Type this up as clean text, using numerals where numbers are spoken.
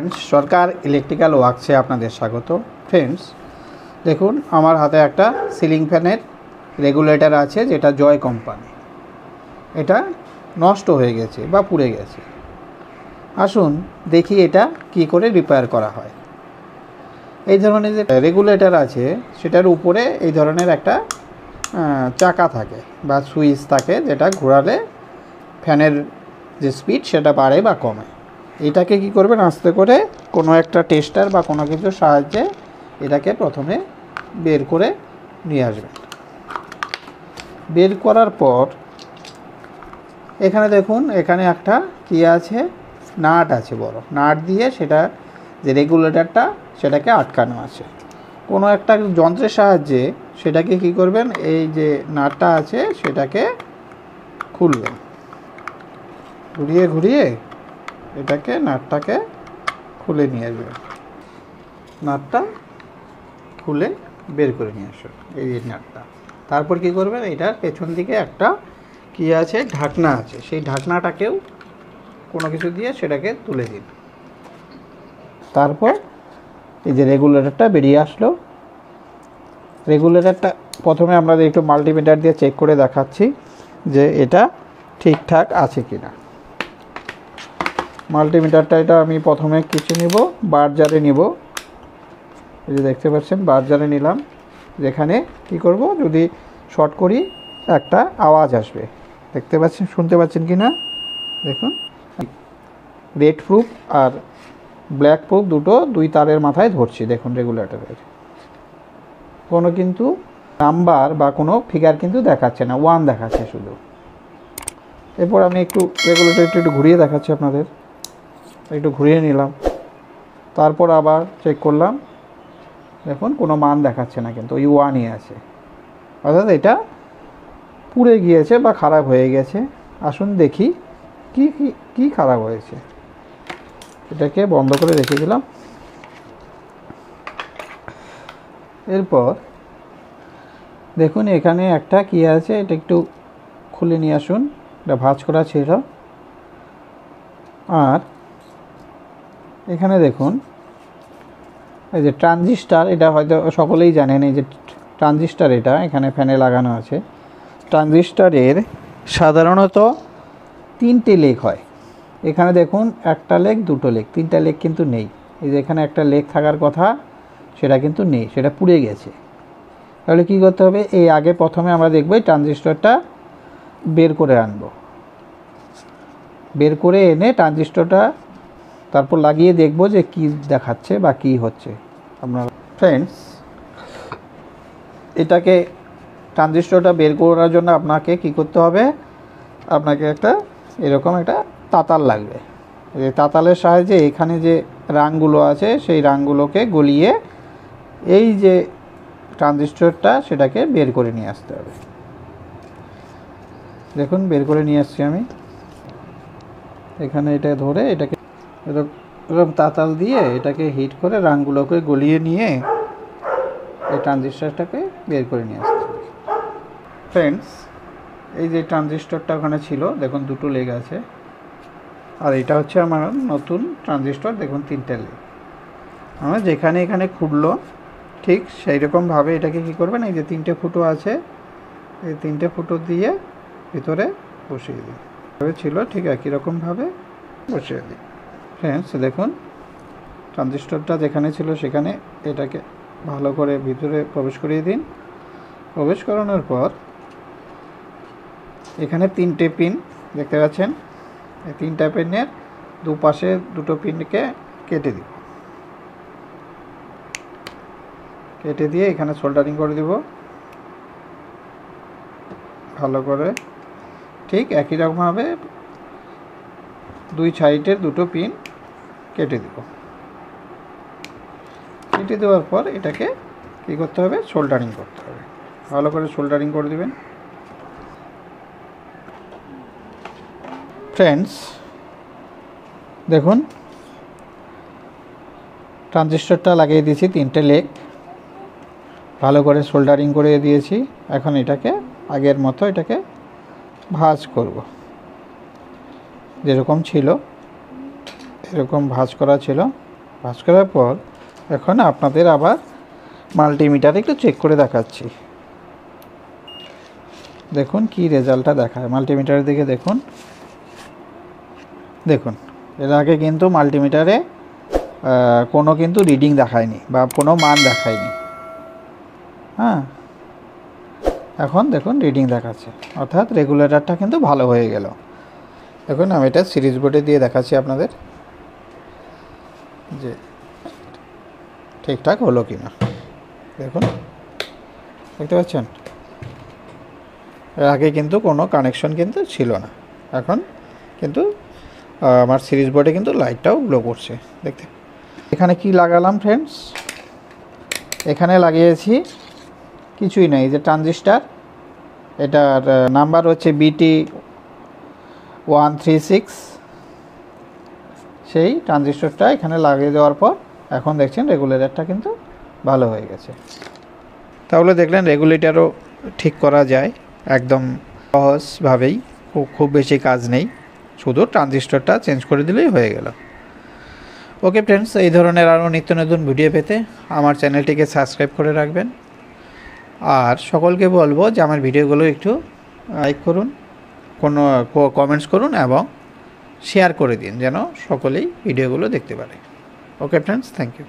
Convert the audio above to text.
Friends सरकार electrical वार्क्से आपनादेर स्वागत। फ्रेंड्स देखुन आमार हाथे एकटा सिलिंग फैनेर रेगुलेटर आछे जेटा जय कोम्पानी। एटा नष्ट हये गेछे बा पुड़े गेछे। आसुन देखी एटा कि करे रिपेयार करा हय। এই ধরনের যে রেগুলেটর আছে সেটার উপরে এই ধরনের একটা চাকা থাকে বা সুইচ থাকে যেটা ঘোরালে ফ্যানের যে স্পিড সেটা বাড়ে বা কমে। এটাকে কি করবেন আস্তে করে কোনো একটা টেস্টার বা কোনো কিছুর সাহায্যে এটাকে প্রথমে বের করে নিয়ে আসবেন। বের করার পর এখানে দেখুন এখানে একটা কি আছে নাট আছে, বড় নাট দিয়ে সেটা যে রেগুলেটরটা সেটাকে আটকানো আছে। কোনো একটা যন্ত্রের সাহায্যে সেটাকে কি করবেন এই যে নাটটা আছে সেটাকে খুলবেন, ঘুরিয়ে ঘুরিয়ে এটাকে নাটটাকে খুলে নিয়ে আসবেন। নাটটা খুলে বের করে নিয়ে আসুন এই নাটটা। তারপর কি করবেন এটার পেছন দিকে একটা কি আছে ঢাকনা আছে, সেই ঢাকনাটাকেও কোনো কিছু দিয়ে সেটাকে তুলে দিন। তারপর এই যে রেগুলেটরটা বেরিয়ে আসলো। রেগুলেটরটা প্রথমে আমরা একটু মাল্টিমিটার দিয়ে চেক করে দেখাচ্ছি যে এটা ঠিকঠাক আছে কিনা। মাল্টিমিটারটা এটা আমি প্রথমে কিছু নিব, বারজারে নিব। এই যে দেখতে পাচ্ছেন বারজারে নিলাম। যেখানে কি করব যদি শর্ট করি একটা আওয়াজ আসবে, দেখতে পাচ্ছেন শুনতে পাচ্ছেন কি না দেখুন। রেড প্রুফ আর ব্ল্যাক প্রুফ দুই তারের মাথায় ধরছি দেখুন। রেগুলেটরের কোনো কিন্তু নাম্বার বা কোনো ফিগার কিন্তু দেখাচ্ছে না, 1 দেখাচ্ছে শুধু। এরপর আমি একটু রেগুলেটরটা একটু ঘুরিয়ে দেখাচ্ছি আপনাদের। একটু ঘুরিয়ে নিলাম, তারপর আবার চেক করলাম, দেখুন কোনো মান দেখাচ্ছে না কিন্তু ওই 1ই আছে, অর্থাৎ এটা পুড়ে গিয়েছে বা খারাপ হয়ে গেছে। আসুন দেখি কি কি খারাপ হয়েছে। এটাকে বন্ধ করে রেখে দিলাম। এরপর দেখুন এখানে একটা কি আছে, এটা একটু খুলে নিয়ে আসুন। এটা ভাঁজ করা ছিল। আর এখানে দেখুন এই যে ট্রানজিস্টার, এটা হয়তো সকলেই জানেন এই যে ট্রানজিস্টার, এটা এখানে ফ্যানে লাগানো আছে। ট্রানজিস্টারের সাধারণত 3টে লেগ হয়। এখানে দেখুন একটা লেগ, দুটো লেগ, 3টা লেগ কিন্তু নেই। এই যে এখানে একটা লেগ থাকার কথা সেটা কিন্তু নেই, সেটা পুড়ে গেছে। তাহলে কি করতে হবে, এই আগে প্রথমে আমরা দেখব এই ট্রানজিস্টরটা বের করে আনবো। বের করে এনে ট্রানজিস্টরটা তারপর লাগিয়ে দেখব যে কি দেখাচ্ছে বা কি হচ্ছে। আপনারা ফ্রেন্ডস এটাকে ট্রানজিস্টরটা বের করার জন্য আপনাকে কি করতে হবে, আপনাকে একটা এরকম একটা তাতাল লাগবে। এই তাতালের সাহায্যে এখানে যে রাংগুলো আছে সেই রাংগুলোকে গলিয়ে এই যে ট্রানজিস্টরটা সেটাকে বের করে নিয়ে আসতে হবে। দেখুন বের করে নিয়ে আসছি আমি। এখানে এটা ধরে এটাকে এরকম তাতাল দিয়ে এটাকে হিট করে রাংগুলোকে গলিয়ে নিয়ে এই ট্রানজিস্টরটাকে বের করে নিয়ে আসতে হবে। ফ্রেন্ডস এই যে ট্রানজিস্টরটা ওখানে ছিল দেখুন 2টো লেগ আছে, আর এটা হচ্ছে আমার নতুন ট্রানজিস্টর। দেখুন 3টে লেগ। আমরা যেখানে এখানে খুললো ঠিক সেই রকমভাবে এটাকে কি করবেন, এই যে 3টে ফুটো আছে এই 3টে ফুটো দিয়ে ভিতরে বসিয়ে দিই। এভাবে ছিল ঠিক একই রকমভাবে বসিয়ে দিই। ফ্রেন্ডস দেখুন ট্রানজিস্টরটা যেখানে ছিল সেখানে এটাকে ভালো করে ভিতরে প্রবেশ করিয়ে দিন। প্রবেশ করানোর পর এখানে 3টে পিন দেখতে পাচ্ছেন। এই 3টা পিনের দুপাশে 2টো পিনকে কেটে দিব। কেটে দিয়ে এখানে সোল্ডারিং করে দিব ভালো করে। ঠিক একই রকমভাবে 2 সাইডের 2টো পিন কেটে দিব। কেটে দেওয়ার পর এটাকে কী করতে হবে, সোল্ডারিং করতে হবে। ভালো করে সোল্ডারিং করে দেবেন। ফ্রেন্ডস দেখুন ট্রানজিস্টরটা লাগিয়ে দিয়েছি, 3টে লেগ ভালো করে সোল্ডারিং করে দিয়েছি। এখন এটাকে আগের মতো এটাকে ভাঁজ করব। যেরকম ছিল এরকম ভাঁজ করা ছিল ভাঁজ করার পর এখন আপনাদের আবার মাল্টিমিটারে একটু চেক করে দেখাচ্ছি। দেখুন কি রেজাল্টটা দেখায়। মাল্টিমিটারের দিকে দেখুন, দেখুন এর আগে কিন্তু মাল্টিমিটারে কোনো কিন্তু রিডিং দেখায়নি বা কোনো মান দেখায়নি। হ্যাঁ, এখন দেখুন রিডিং দেখাচ্ছে, অর্থাৎ রেগুলেটরটা কিন্তু ভালো হয়ে গেল। এখন আমি এটা সিরিজ বোর্ডে দিয়ে দেখাচ্ছি আপনাদের যে ঠিকঠাক হলো কি না। দেখুন, দেখতে পাচ্ছেন এর আগে কিন্তু কোনো কানেকশন কিন্তু ছিল না, এখন কিন্তু আমার সিরিজ বোর্ডে কিন্তু লাইটটাও গ্লো করছে। দেখতে এখানে কি লাগালাম ফ্রেন্ডস, এখানে লাগিয়েছি কিছুই নাই, যে ট্রানজিস্টার, এটার নাম্বার হচ্ছে BT136। সেই ট্রানজিস্টরটা এখানে লাগিয়ে দেওয়ার পর এখন দেখছেন রেগুলেটরটা কিন্তু ভালো হয়ে গেছে। তাহলে দেখলেন রেগুলেটরও ঠিক করা যায় একদম সহজভাবেই, খুব বেশি কাজ নেই, শুধু ট্রানজিস্টরটা চেঞ্জ করে দিলেই হয়ে গেল। ওকে ফ্রেন্ডস, এই ধরনের আরও নিত্য নতুন ভিডিও পেতে আমার চ্যানেলটিকে সাবস্ক্রাইব করে রাখবেন। আর সকলকে বলবো যে আমার ভিডিওগুলো একটু লাইক করুন, কোনো কমেন্টস করুন এবং শেয়ার করে দিন, যেন সকলেই ভিডিওগুলো দেখতে পারে। Okay friends, thank you.